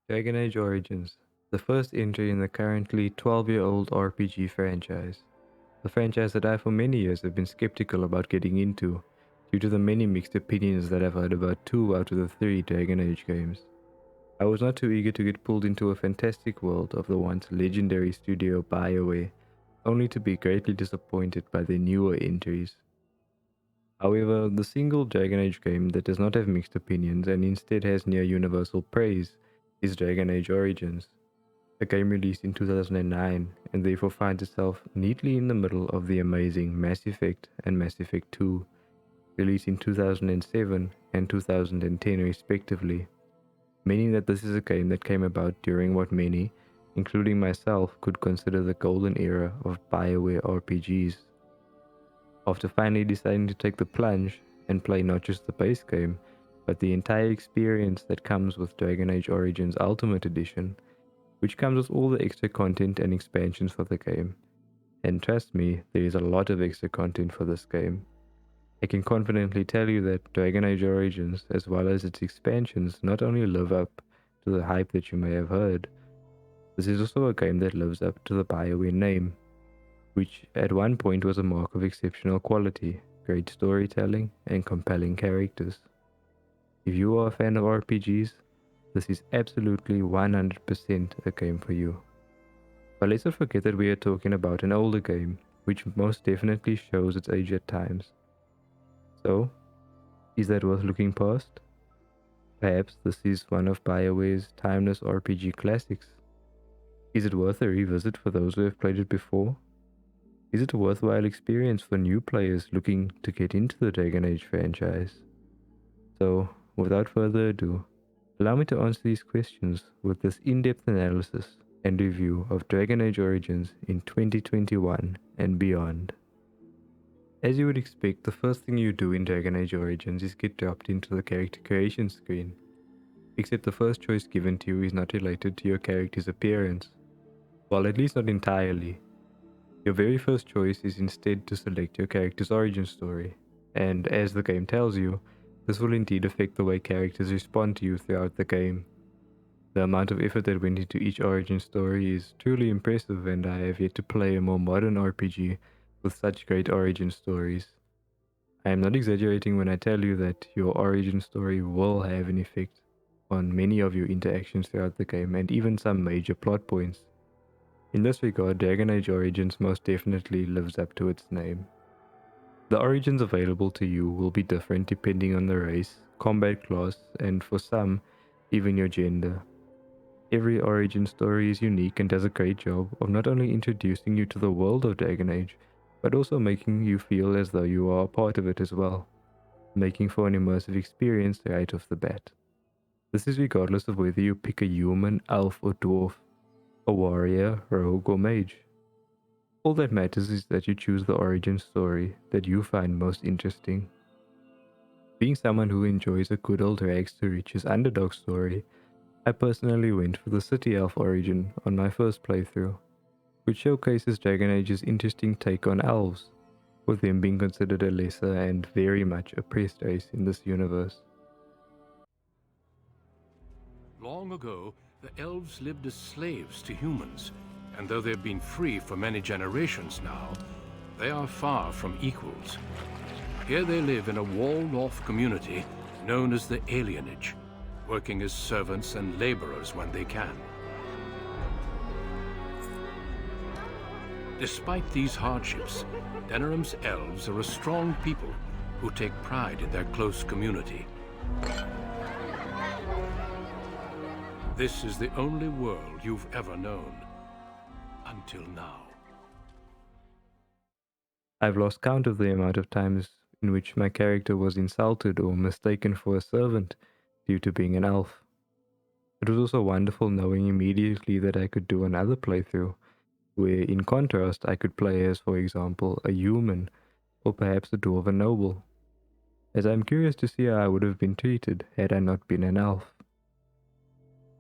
Dragon Age Origins, the first entry in the currently 12-year-old RPG franchise. A franchise that I for many years have been skeptical about getting into, due to the many mixed opinions that I've heard about 2 out of the 3 Dragon Age games. I was not too eager to get pulled into a fantastic world of the once legendary studio Bioware, only to be greatly disappointed by their newer entries. However, the single Dragon Age game that does not have mixed opinions and instead has near universal praise is Dragon Age Origins, a game released in 2009 and therefore finds itself neatly in the middle of the amazing Mass Effect and Mass Effect 2, released in 2007 and 2010 respectively, meaning that this is a game that came about during what many, including myself, could consider the golden era of Bioware RPGs. After finally deciding to take the plunge and play not just the base game, but the entire experience that comes with Dragon Age Origins Ultimate Edition, which comes with all the extra content and expansions for the game. And trust me, there is a lot of extra content for this game. I can confidently tell you that Dragon Age Origins, as well as its expansions, not only live up to the hype that you may have heard, this is also a game that lives up to the BioWare name, which at one point was a mark of exceptional quality, great storytelling, and compelling characters. If you are a fan of RPGs, this is absolutely 100% a game for you. But let's not forget that we are talking about an older game, which most definitely shows its age at times. So, is that worth looking past? Perhaps this is one of BioWare's timeless RPG classics. Is it worth a revisit for those who have played it before? Is it a worthwhile experience for new players looking to get into the Dragon Age franchise? So, without further ado, allow me to answer these questions with this in-depth analysis and review of Dragon Age Origins in 2021 and beyond. As you would expect, the first thing you do in Dragon Age Origins is get dropped into the character creation screen, except the first choice given to you is not related to your character's appearance. Well, at least not entirely. Your very first choice is instead to select your character's origin story, and as the game tells you, this will indeed affect the way characters respond to you throughout the game. The amount of effort that went into each origin story is truly impressive, and I have yet to play a more modern RPG with such great origin stories. I am not exaggerating when I tell you that your origin story will have an effect on many of your interactions throughout the game and even some major plot points. In this regard, Dragon Age Origins most definitely lives up to its name. The origins available to you will be different depending on the race, combat class, and for some, even your gender. Every origin story is unique and does a great job of not only introducing you to the world of Dragon Age, but also making you feel as though you are a part of it as well, making for an immersive experience right off the bat. This is regardless of whether you pick a human, elf, or dwarf, a warrior, rogue, or mage. All that matters is that you choose the origin story that you find most interesting. Being someone who enjoys a good old rags to riches underdog story, I personally went for the City Elf origin on my first playthrough, which showcases Dragon Age's interesting take on elves, with them being considered a lesser and very much oppressed race in this universe. Long ago, the elves lived as slaves to humans, and though they've been free for many generations now, they are far from equals. Here they live in a walled-off community known as the Alienage, working as servants and laborers when they can. Despite these hardships, Denerim's elves are a strong people who take pride in their close community. This is the only world you've ever known. Until now. I've lost count of the amount of times in which my character was insulted or mistaken for a servant due to being an elf. It was also wonderful knowing immediately that I could do another playthrough, where in contrast I could play as, for example, a human, or perhaps a dwarven noble, as I'm curious to see how I would have been treated had I not been an elf.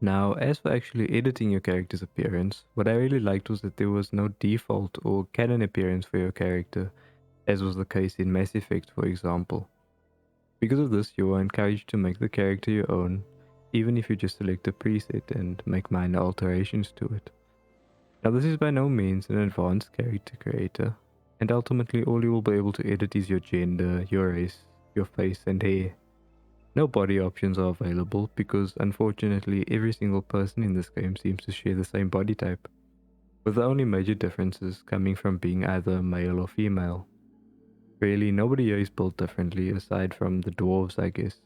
Now, as for actually editing your character's appearance, what I really liked was that there was no default or canon appearance for your character, as was the case in Mass Effect, for example. Because of this, you are encouraged to make the character your own, even if you just select a preset and make minor alterations to it. Now, this is by no means an advanced character creator, and ultimately all you will be able to edit is your gender, your race, your face and hair. No body options are available because unfortunately every single person in this game seems to share the same body type, with the only major differences coming from being either male or female. Really, nobody here is built differently aside from the dwarves, I guess.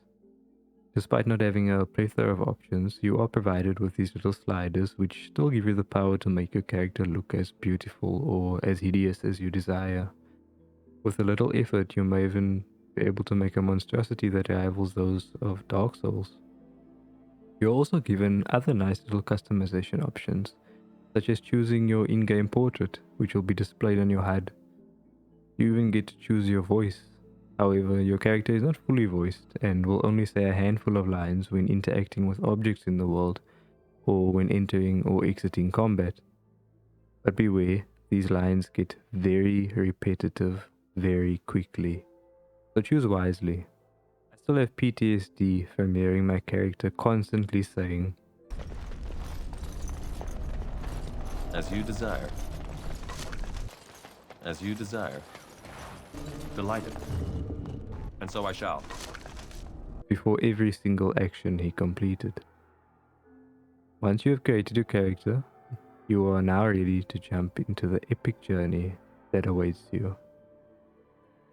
Despite not having a plethora of options, you are provided with these little sliders which still give you the power to make your character look as beautiful or as hideous as you desire. With a little effort, you may even be able to make a monstrosity that rivals those of Dark Souls. You're also given other nice little customization options, such as choosing your in-game portrait, which will be displayed on your HUD. You even get to choose your voice. However, your character is not fully voiced and will only say a handful of lines when interacting with objects in the world or when entering or exiting combat. But beware, these lines get very repetitive very quickly, so choose wisely. I still have PTSD from hearing my character constantly saying, As you desire. As you desire. Delighted. And so I shall. before every single action he completed. Once you have created your character, you are now ready to jump into the epic journey that awaits you.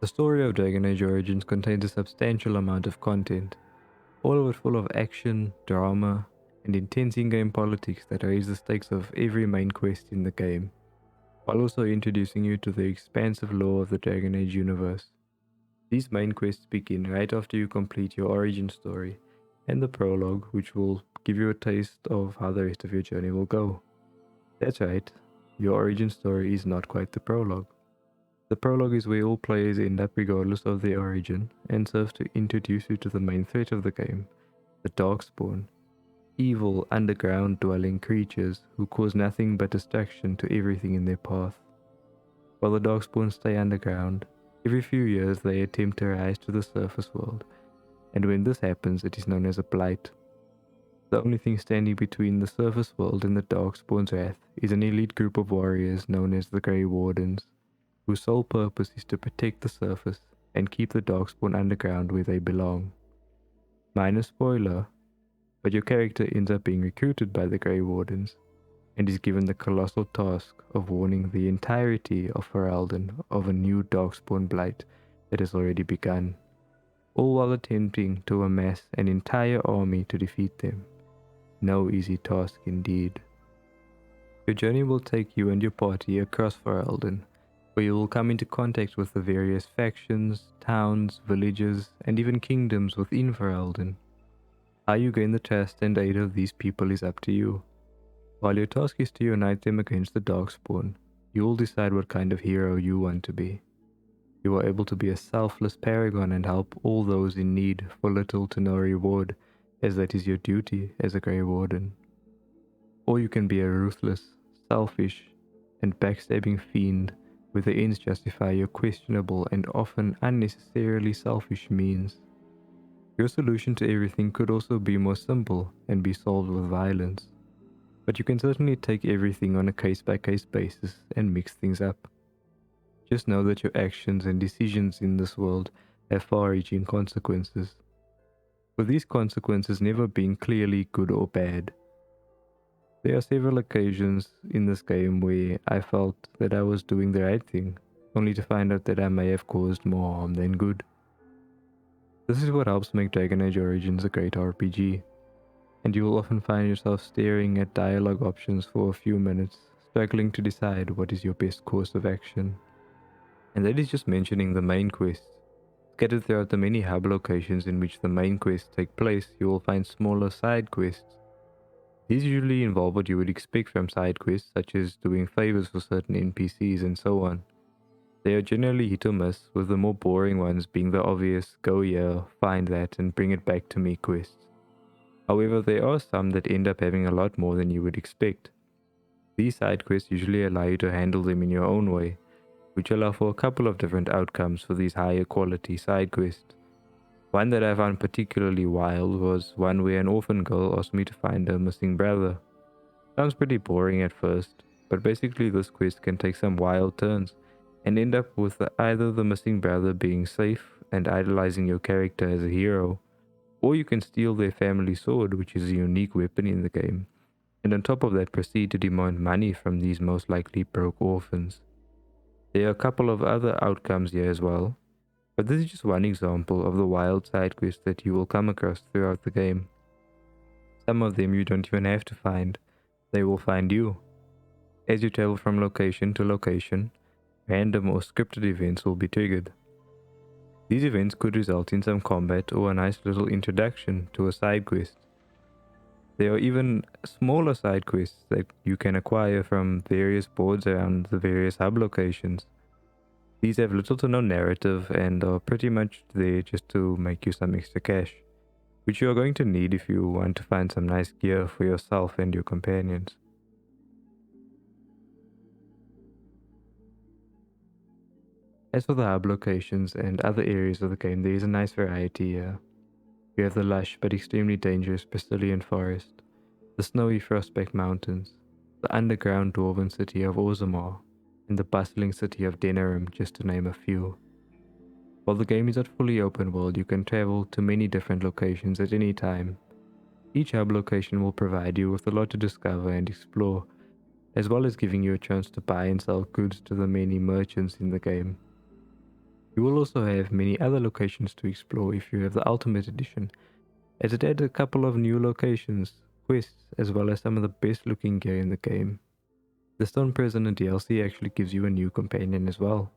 The story of Dragon Age Origins contains a substantial amount of content, all of it full of action, drama, and intense in-game politics that raise the stakes of every main quest in the game, while also introducing you to the expansive lore of the Dragon Age universe. These main quests begin right after you complete your origin story and the prologue, which will give you a taste of how the rest of your journey will go. That's right, your origin story is not quite the prologue. The prologue is where all players end up regardless of their origin and serves to introduce you to the main threat of the game, the Darkspawn, evil underground dwelling creatures who cause nothing but destruction to everything in their path. While the Darkspawn stay underground, every few years they attempt to rise to the surface world, and when this happens it is known as a blight. The only thing standing between the surface world and the Darkspawn's wrath is an elite group of warriors known as the Grey Wardens, whose sole purpose is to protect the surface and keep the Darkspawn underground where they belong. Minor spoiler, but your character ends up being recruited by the Grey Wardens and is given the colossal task of warning the entirety of Ferelden of a new Darkspawn blight that has already begun, all while attempting to amass an entire army to defeat them. No easy task indeed. Your journey will take you and your party across Ferelden, where you will come into contact with the various factions, towns, villages, and even kingdoms within Ferelden. How you gain the trust and aid of these people is up to you. While your task is to unite them against the Darkspawn, you will decide what kind of hero you want to be. You are able to be a selfless paragon and help all those in need for little to no reward, as that is your duty as a Grey Warden. Or you can be a ruthless, selfish, and backstabbing fiend where the ends justify your questionable and often unnecessarily selfish means. Your solution to everything could also be more simple and be solved with violence, but you can certainly take everything on a case-by-case basis and mix things up. Just know that your actions and decisions in this world have far-reaching consequences, with these consequences never being clearly good or bad. There are several occasions in this game where I felt that I was doing the right thing, only to find out that I may have caused more harm than good. This is what helps make Dragon Age Origins a great RPG, and you will often find yourself staring at dialogue options for a few minutes, struggling to decide what is your best course of action. And that is just mentioning the main quests. Scattered throughout the many hub locations in which the main quests take place, you will find smaller side quests. These usually involve what you would expect from side quests, such as doing favors for certain NPCs and so on. They are generally hit or miss, with the more boring ones being the obvious go here, find that, and bring it back to me quests. However, there are some that end up having a lot more than you would expect. These side quests usually allow you to handle them in your own way, which allow for a couple of different outcomes for these higher quality side quests. One that I found particularly wild was one where an orphan girl asked me to find her missing brother. Sounds pretty boring at first, but basically this quest can take some wild turns and end up with either the missing brother being safe and idolizing your character as a hero, or you can steal their family sword, which is a unique weapon in the game, and on top of that proceed to demand money from these most likely broke orphans. There are a couple of other outcomes here as well, but this is just one example of the wild side quests that you will come across throughout the game. Some of them you don't even have to find, they will find you. As you travel from location to location, random or scripted events will be triggered. These events could result in some combat or a nice little introduction to a side quest. There are even smaller side quests that you can acquire from various boards around the various hub locations. These have little to no narrative and are pretty much there just to make you some extra cash, which you are going to need if you want to find some nice gear for yourself and your companions. As for the hub locations and other areas of the game, there is a nice variety here. You have the lush but extremely dangerous Brazilian forest, the snowy Frostback Mountains, the underground dwarven city of Orzammar, and the bustling city of Denerim, just to name a few. While the game is not fully open world, you can travel to many different locations at any time. Each hub location will provide you with a lot to discover and explore, as well as giving you a chance to buy and sell goods to the many merchants in the game. You will also have many other locations to explore if you have the Ultimate Edition, as it adds a couple of new locations, quests, as well as some of the best looking gear in the game. The Stone Prisoner DLC actually gives you a new companion as well.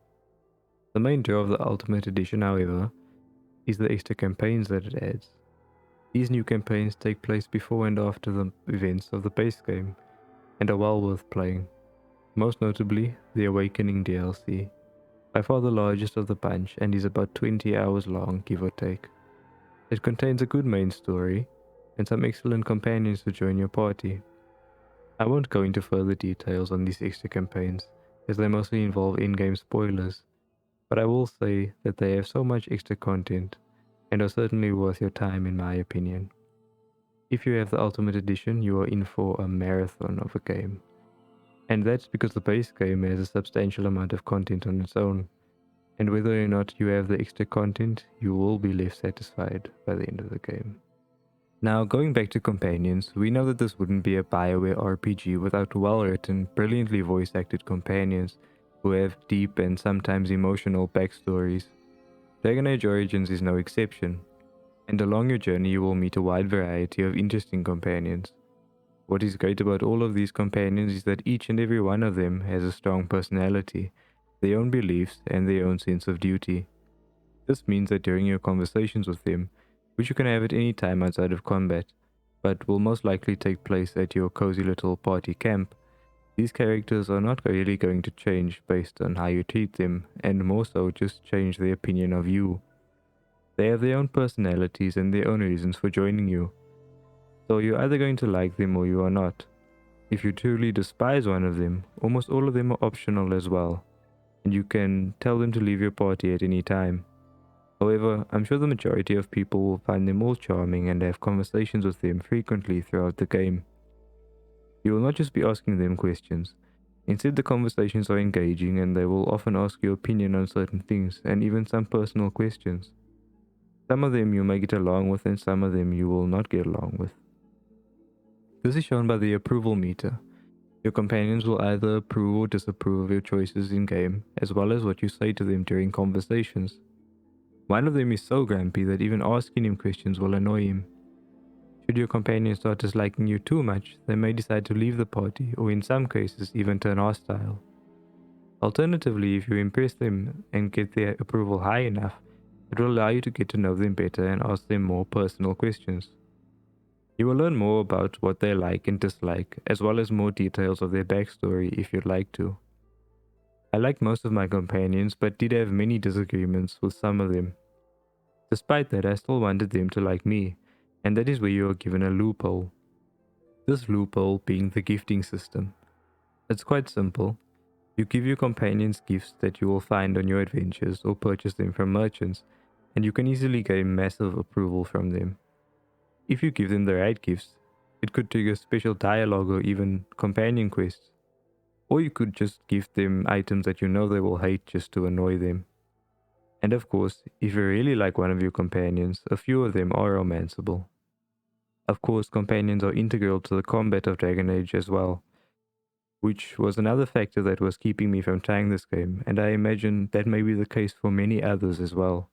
The main draw of the Ultimate Edition, however, is the extra campaigns that it adds. These new campaigns take place before and after the events of the base game, and are well worth playing. Most notably, the Awakening DLC. By far the largest of the bunch and is about 20 hours long, give or take. It contains a good main story and some excellent companions to join your party. I won't go into further details on these extra campaigns, as they mostly involve in-game spoilers, but I will say that they have so much extra content and are certainly worth your time in my opinion. If you have the Ultimate Edition, you are in for a marathon of a game. And that's because the base game has a substantial amount of content on its own, and whether or not you have the extra content, you will be left satisfied by the end of the game. Now, going back to companions, we know that this wouldn't be a Bioware RPG without well-written, brilliantly voice-acted companions who have deep and sometimes emotional backstories. Dragon Age Origins is no exception, and along your journey you will meet a wide variety of interesting companions. What is great about all of these companions is that each and every one of them has a strong personality, their own beliefs, and their own sense of duty. This means that during your conversations with them, which you can have at any time outside of combat, but will most likely take place at your cozy little party camp, these characters are not really going to change based on how you treat them, and more so just change their opinion of you. They have their own personalities and their own reasons for joining you. So you're either going to like them or you are not. If you truly despise one of them, almost all of them are optional as well, and you can tell them to leave your party at any time. However, I'm sure the majority of people will find them all charming and have conversations with them frequently throughout the game. You will not just be asking them questions. Instead, the conversations are engaging and they will often ask your opinion on certain things and even some personal questions. Some of them you may get along with and some of them you will not get along with. This is shown by the approval meter. Your companions will either approve or disapprove of your choices in-game, as well as what you say to them during conversations. One of them is so grumpy that even asking him questions will annoy him. Should your companion start disliking you too much, they may decide to leave the party, or in some cases even turn hostile. Alternatively, if you impress them and get their approval high enough, it will allow you to get to know them better and ask them more personal questions. You will learn more about what they like and dislike, as well as more details of their backstory if you'd like to. I liked most of my companions, but did have many disagreements with some of them. Despite that, I still wanted them to like me, and that is where you are given a loophole. This loophole being the gifting system. It's quite simple. You give your companions gifts that you will find on your adventures or purchase them from merchants, and you can easily gain massive approval from them. If you give them the right gifts, it could trigger special dialogue or even companion quests. Or you could just give them items that you know they will hate just to annoy them. And of course, if you really like one of your companions, a few of them are romanceable. Of course, companions are integral to the combat of Dragon Age as well, which was another factor that was keeping me from trying this game, and I imagine that may be the case for many others as well.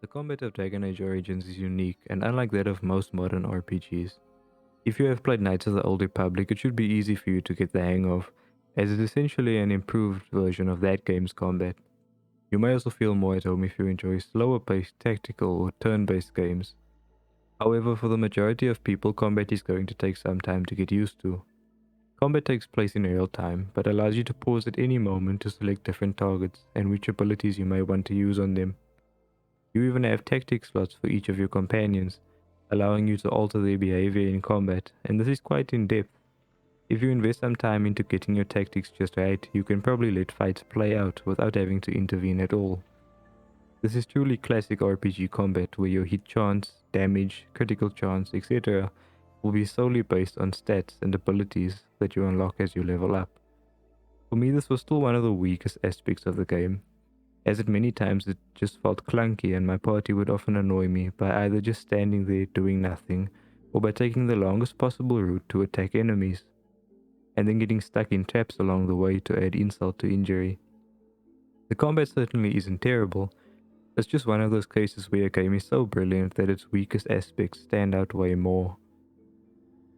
The combat of Dragon Age Origins is unique and unlike that of most modern RPGs. If you have played Knights of the Old Republic, it should be easy for you to get the hang of, as it's essentially an improved version of that game's combat. You may also feel more at home if you enjoy slower paced tactical or turn based games. However, for the majority of people, combat is going to take some time to get used to. Combat takes place in real time, but allows you to pause at any moment to select different targets and which abilities you may want to use on them. You even have tactic slots for each of your companions, allowing you to alter their behavior in combat, and this is quite in depth. If you invest some time into getting your tactics just right, you can probably let fights play out without having to intervene at all. This is truly classic RPG combat where your hit chance, damage, critical chance, etc. will be solely based on stats and abilities that you unlock as you level up. For me, this was still one of the weakest aspects of the game, as at many times it just felt clunky and my party would often annoy me by either just standing there doing nothing or by taking the longest possible route to attack enemies, and then getting stuck in traps along the way to add insult to injury. The combat certainly isn't terrible, it's just one of those cases where a game is so brilliant that its weakest aspects stand out way more.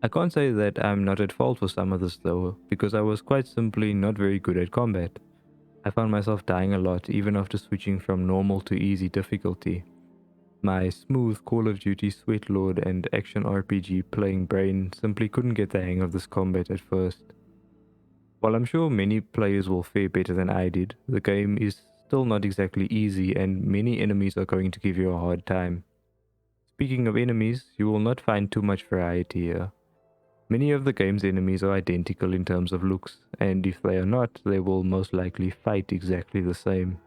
I can't say that I'm not at fault for some of this though, because I was quite simply not very good at combat. I found myself dying a lot even after switching from normal to easy difficulty. My smooth Call of Duty Sweatlord and action RPG playing brain simply couldn't get the hang of this combat at first. While I'm sure many players will fare better than I did, the game is still not exactly easy and many enemies are going to give you a hard time. Speaking of enemies, you will not find too much variety here. Many of the game's enemies are identical in terms of looks, and if they are not, they will most likely fight exactly the same.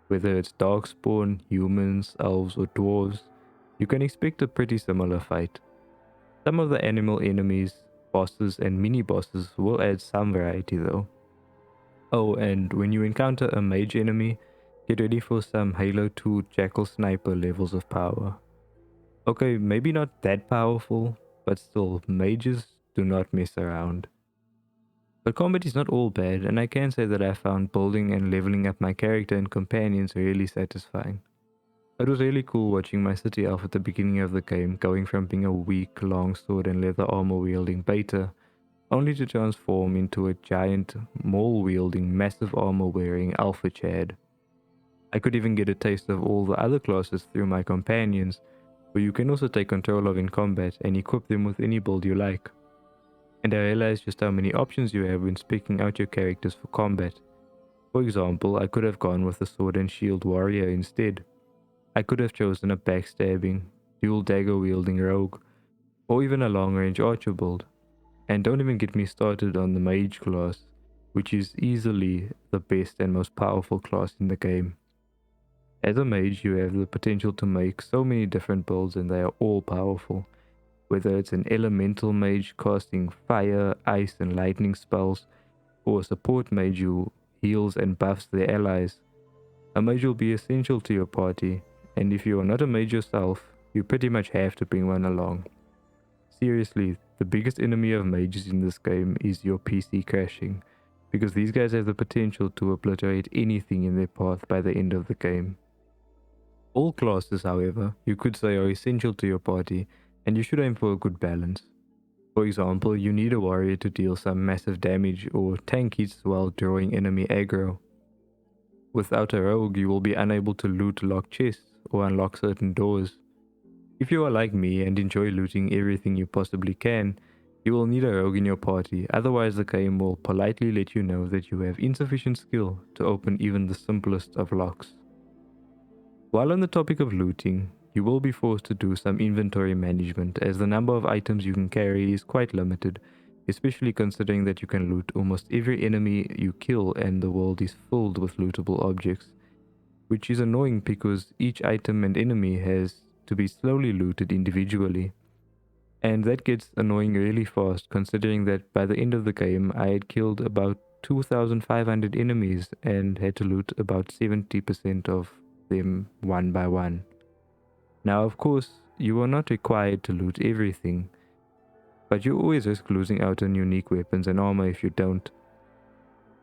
Whether it's darkspawn, humans, elves, or dwarves, you can expect a pretty similar fight. Some of the animal enemies, bosses, and mini-bosses will add some variety though. Oh, and when you encounter a mage enemy, get ready for some Halo 2 Jackal Sniper levels of power. Okay, maybe not that powerful, but still, mages do not mess around. But combat is not all bad, and I can say that I found building and leveling up my character and companions really satisfying. It was really cool watching my city elf at the beginning of the game going from being a weak longsword and leather armor wielding beta, only to transform into a giant maul wielding massive armor wearing alpha chad. I could even get a taste of all the other classes through my companions, who you can also take control of in combat and equip them with any build you like. And I realized just how many options you have when picking out your characters for combat. For example, I could have gone with a sword and shield warrior instead. I could have chosen a backstabbing, dual dagger wielding rogue, or even a long range archer build. And don't even get me started on the mage class, which is easily the best and most powerful class in the game. As a mage, you have the potential to make so many different builds and they are all powerful. Whether it's an elemental mage casting fire, ice and lightning spells, or a support mage who heals and buffs their allies, a mage will be essential to your party, and if you are not a mage yourself, you pretty much have to bring one along. Seriously, the biggest enemy of mages in this game is your PC crashing, because these guys have the potential to obliterate anything in their path by the end of the game. All classes, however, you could say are essential to your party, and you should aim for a good balance. For example, you need a warrior to deal some massive damage or tank hits while drawing enemy aggro. Without a rogue, you will be unable to loot locked chests or unlock certain doors. If you are like me and enjoy looting everything you possibly can, you will need a rogue in your party, otherwise the game will politely let you know that you have insufficient skill to open even the simplest of locks. While on the topic of looting, you will be forced to do some inventory management as the number of items you can carry is quite limited, especially considering that you can loot almost every enemy you kill and the world is filled with lootable objects, which is annoying because each item and enemy has to be slowly looted individually. And that gets annoying really fast considering that by the end of the game I had killed about 2,500 enemies and had to loot about 70% of them one by one. Now of course, you are not required to loot everything, but you always risk losing out on unique weapons and armor if you don't.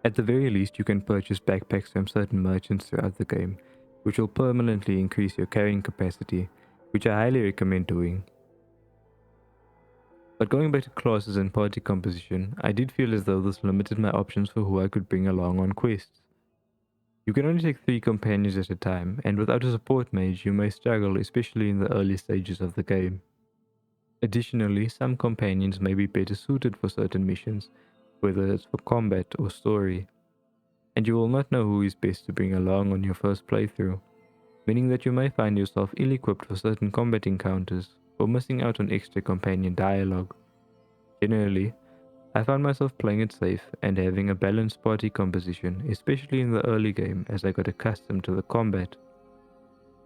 At the very least, you can purchase backpacks from certain merchants throughout the game, which will permanently increase your carrying capacity, which I highly recommend doing. But going back to classes and party composition, I did feel as though this limited my options for who I could bring along on quests. You can only take 3 companions at a time, and without a support mage you may struggle, especially in the early stages of the game. Additionally, some companions may be better suited for certain missions, whether it's for combat or story, and you will not know who is best to bring along on your first playthrough, meaning that you may find yourself ill-equipped for certain combat encounters, or missing out on extra companion dialogue. Generally, I found myself playing it safe and having a balanced party composition, especially in the early game as I got accustomed to the combat.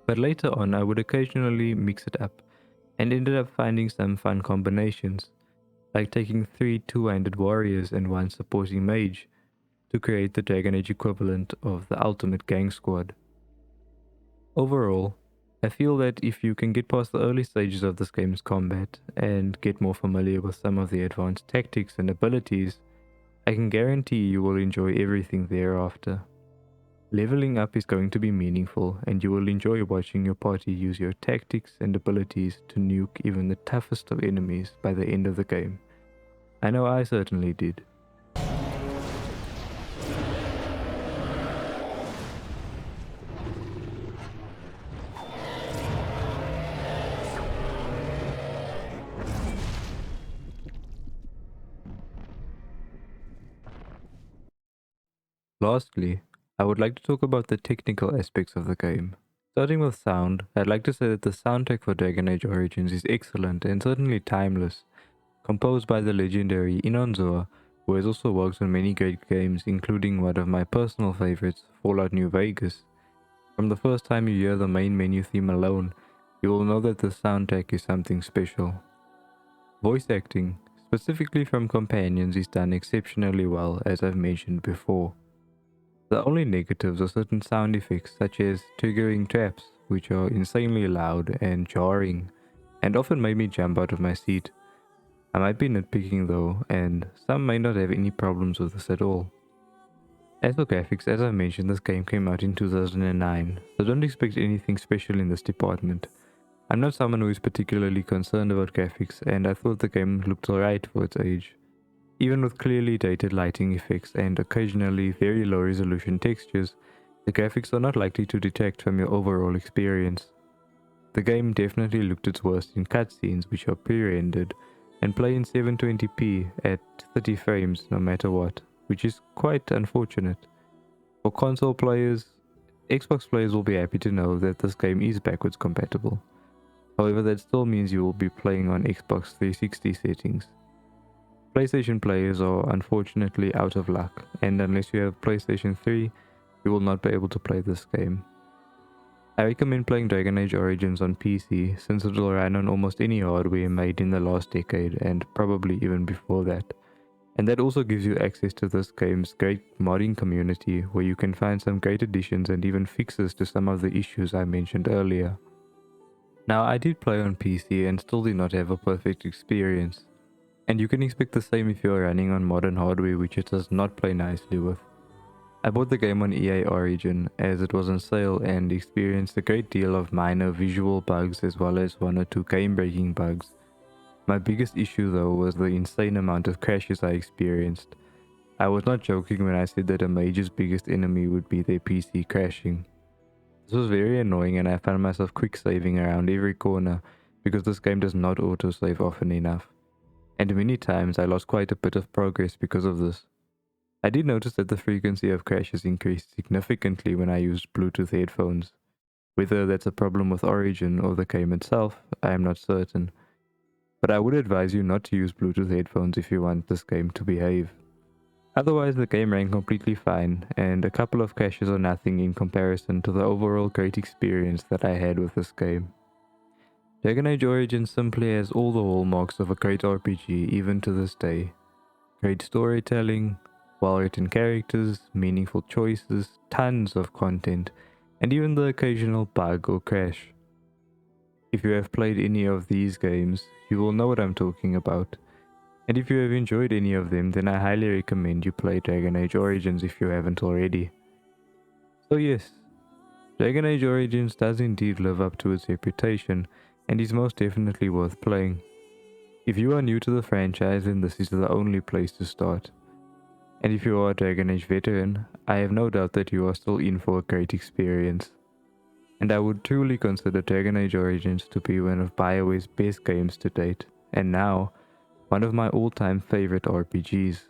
But later on I would occasionally mix it up, and ended up finding some fun combinations, like taking 3 two-handed warriors and 1 supporting mage to create the Dragon Age equivalent of the ultimate gang squad. Overall, I feel that if you can get past the early stages of this game's combat and get more familiar with some of the advanced tactics and abilities, I can guarantee you will enjoy everything thereafter. Leveling up is going to be meaningful, and you will enjoy watching your party use your tactics and abilities to nuke even the toughest of enemies by the end of the game. I know I certainly did. Lastly, I would like to talk about the technical aspects of the game. Starting with sound, I'd like to say that the soundtrack for Dragon Age Origins is excellent and certainly timeless, composed by the legendary Inonzoa, who has also worked on many great games including one of my personal favorites, Fallout New Vegas. From the first time you hear the main menu theme alone, you will know that the soundtrack is something special. Voice acting, specifically from companions, is done exceptionally well, as I've mentioned before. The only negatives are certain sound effects such as triggering traps, which are insanely loud and jarring, and often made me jump out of my seat. I might be nitpicking though, and some may not have any problems with this at all. As for graphics, as I mentioned, this game came out in 2009, so don't expect anything special in this department. I'm not someone who is particularly concerned about graphics, and I thought the game looked alright for its age. Even with clearly dated lighting effects and occasionally very low resolution textures, the graphics are not likely to detract from your overall experience. The game definitely looked its worst in cutscenes, which are pre-rendered and play in 720p at 30 frames no matter what, which is quite unfortunate. For console players, Xbox players will be happy to know that this game is backwards compatible. However, that still means you will be playing on Xbox 360 settings. PlayStation players are unfortunately out of luck, and unless you have PlayStation 3, you will not be able to play this game. I recommend playing Dragon Age Origins on PC since it will run on almost any hardware made in the last decade and probably even before that. And that also gives you access to this game's great modding community where you can find some great additions and even fixes to some of the issues I mentioned earlier. Now, I did play on PC and still did not have a perfect experience. And you can expect the same if you're running on modern hardware which it does not play nicely with. I bought the game on EA Origin as it was on sale and experienced a great deal of minor visual bugs as well as one or two game breaking bugs. My biggest issue though was the insane amount of crashes I experienced. I was not joking when I said that a mage's biggest enemy would be their PC crashing. This was very annoying and I found myself quick saving around every corner because this game does not autosave often enough. And many times I lost quite a bit of progress because of this. I did notice that the frequency of crashes increased significantly when I used Bluetooth headphones. Whether that's a problem with Origin or the game itself, I am not certain. But I would advise you not to use Bluetooth headphones if you want this game to behave. Otherwise, the game ran completely fine, and a couple of crashes are nothing in comparison to the overall great experience that I had with this game. Dragon Age Origins simply has all the hallmarks of a great RPG even to this day. Great storytelling, well-written characters, meaningful choices, tons of content, and even the occasional bug or crash. If you have played any of these games, you will know what I'm talking about. And if you have enjoyed any of them, then I highly recommend you play Dragon Age Origins if you haven't already. So yes, Dragon Age Origins does indeed live up to its reputation, and is most definitely worth playing. If you are new to the franchise, then this is the only place to start. And if you are a Dragon Age veteran, I have no doubt that you are still in for a great experience. And I would truly consider Dragon Age Origins to be one of Bioware's best games to date, and now, one of my all-time favorite RPGs.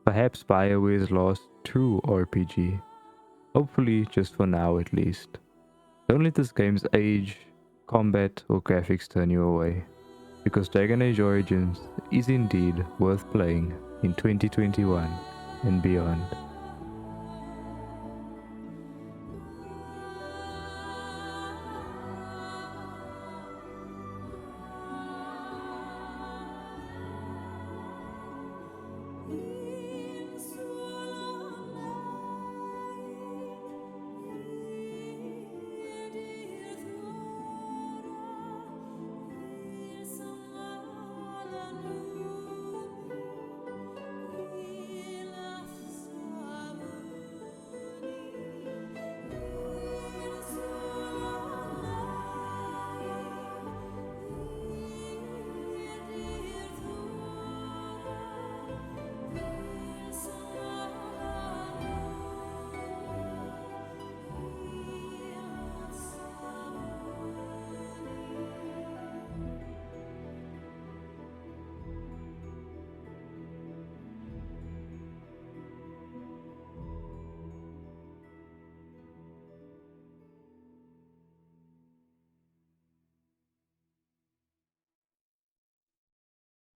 Perhaps Bioware's last true RPG. Hopefully, just for now at least. Don't let this game's age, combat, or graphics turn you away, because Dragon Age Origins is indeed worth playing in 2021 and beyond.